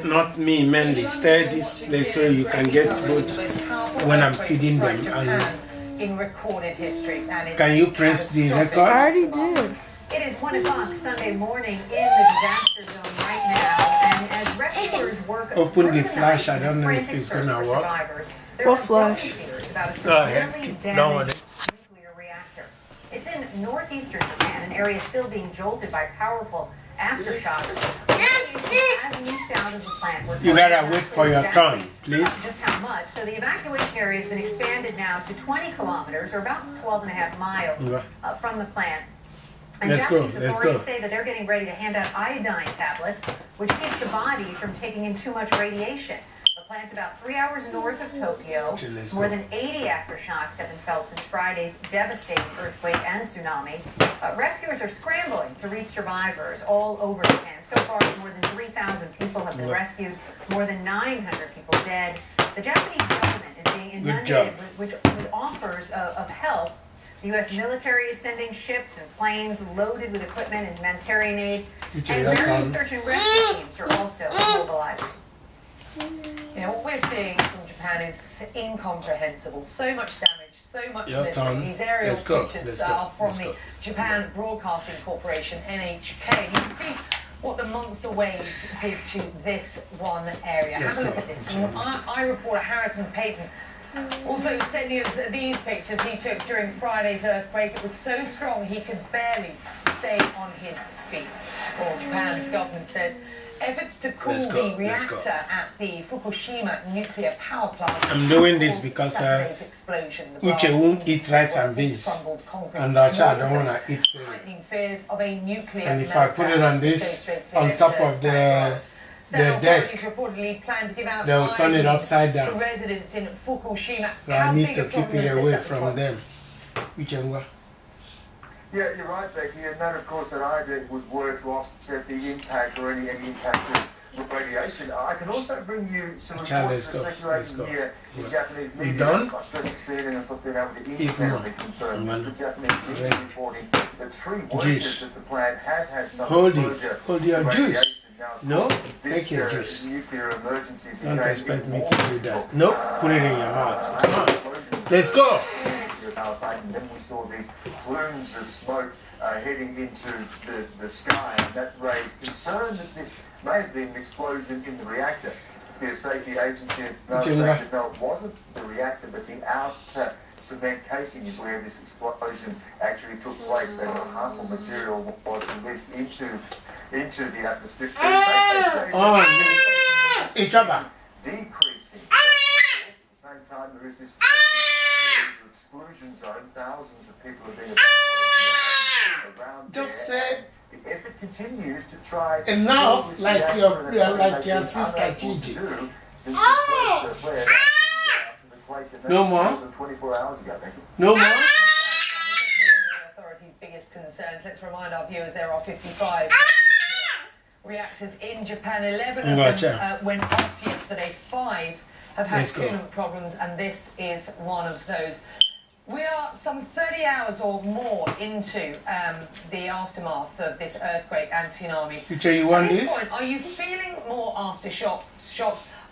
not me mainly, stay this place so you can get both when I'm feeding them. And in recorded history. And can you press the record? I already did. It is 1 o'clock Sunday morning in the disaster zone right now, and as rescuers work open the flash. I don't know if it's gonna work. What flash? Go ahead. Don't worry. Nuclear reactor. It's in northeastern Japan, an area still being jolted by powerful aftershocks. Has moved out of the plant. You gotta wait for your turn, please. Just how much? So the evacuation area has been expanded now to 20 kilometers, or about 12 and a half miles from the plant. And Japanese authorities say that they're getting ready to hand out iodine tablets, which keeps the body from taking in too much radiation. The plant's about 3 hours north of Tokyo. More than 80 aftershocks have been felt since Friday's devastating earthquake and tsunami. Rescuers are scrambling to reach survivors all over Japan. So far, more than 3,000 people have been rescued, more than 900 people dead. The Japanese government is being inundated with offers of help. The U.S. military is sending ships and planes loaded with equipment and humanitarian aid. And various search and rescue teams are also mobilizing. You know, what we're seeing from Japan is incomprehensible. So much damage, so much misery. These aerial pictures are from the Japan Broadcasting Corporation, NHK. You can see what the monster waves did to this one area. Have a look at this. I reporter Harrison Payton also sending us these pictures he took during Friday's earthquake. It was so strong he could barely stay on his feet. Well, Japan's government says efforts to cool the reactor at the Fukushima nuclear power plant. I'm doing this because Uche won't eat rice and beans, and our child don't want to eat cereal. And if I put it on this, on top of the desk, they'll turn it upside down. So I need to keep it away from them. Yeah, you're right, Becky, and that, of course, that iodine would work to offset the impact or any impact of radiation. I can also bring you some reports that are circulating here in Japanese media. You done? I suppose CNN has not been able to independently confirm. The Japanese media reporting that 3 workers at the plant have had some exposure Hold your juice. No? This, Take your juice. nuclear emergency Don't expect me to do that. Nope. Put it in your mouth. Come on. Let's go. And then we saw these plumes of smoke heading into the sky, and that raised concern that this may have been an explosion in the reactor. The safety agency said no, it wasn't the reactor, but the outer cement casing is where this explosion actually took place. That harmful material was released into the atmosphere. Decreasing. At the same time, there is this exclusion zone. Thousands of people have been evacuated around Just there. said The effort continues to try enough, like your sister Gigi. No more. 24 hours ago, thank you. No more. Authorities' biggest concerns. Let's remind our viewers there are 55 reactors in Japan. 11 of them went off yesterday. 5 have had coolant problems, and this is one of those. We are some 30 hours or more into the aftermath of this earthquake and tsunami. At this point, are you feeling more aftershocks?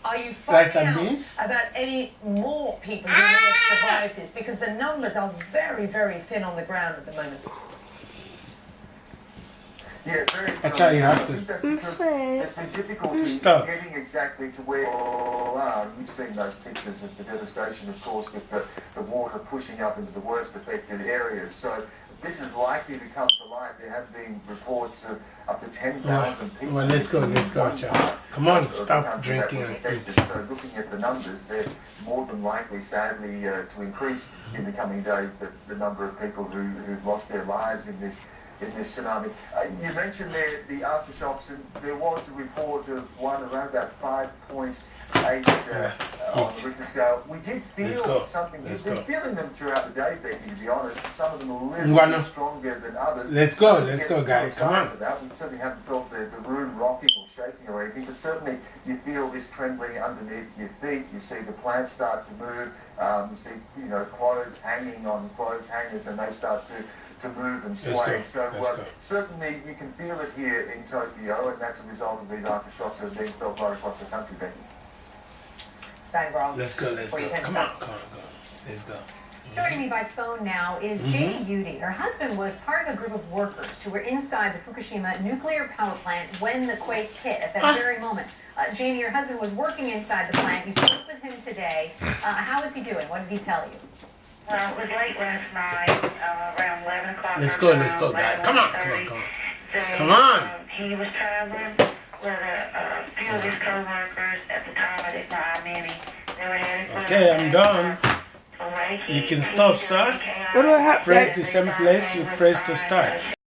Are you finding out about any more people who may have survived this? Because the numbers are very, very thin on the ground at the moment. Yeah, very I tell you, have to it's been difficult getting exactly to where all are. You've seen those pictures of the devastation, of course, with the water pushing up into the worst affected areas. So this is likely to come to light. There have been reports of up to 10,000 people. Well, let's go, child. Come on, stop drinking and eat. So looking at the numbers, they're more than likely, sadly, to increase in the coming days, the number of people who've lost their lives in this tsunami. You mentioned there the aftershocks, and there was a report of one around about 5.8 on the Richter scale. We did feel something. We've been feeling them throughout the day, Becky, to be honest. Some of them are a little bit stronger than others. Let's go, guys. Come on. We certainly haven't felt the room rocking or shaking or anything, but certainly you feel this trembling underneath your feet. You see the plants start to move. You see, clothes hanging on clothes hangers, and they start to to move and sway. So certainly you can feel it here in Tokyo, and that's a result of these aftershocks that are being felt right across the country, Becky. Let's go. Come on. Let's go. Joining me by phone now is Janie Udy. Her husband was part of a group of workers who were inside the Fukushima nuclear power plant when the quake hit at that very moment. Janie, your husband was working inside the plant. You spoke with him today. How is he doing? What did he tell you? Well, it was late last night, around 11 o'clock. Let's go, guys. Come on. He was traveling with a few of his co-workers at the time. I didn't know how many. They were headed for Okay, I'm done. You can stop, sir. What do I have? Press the same place you press to start.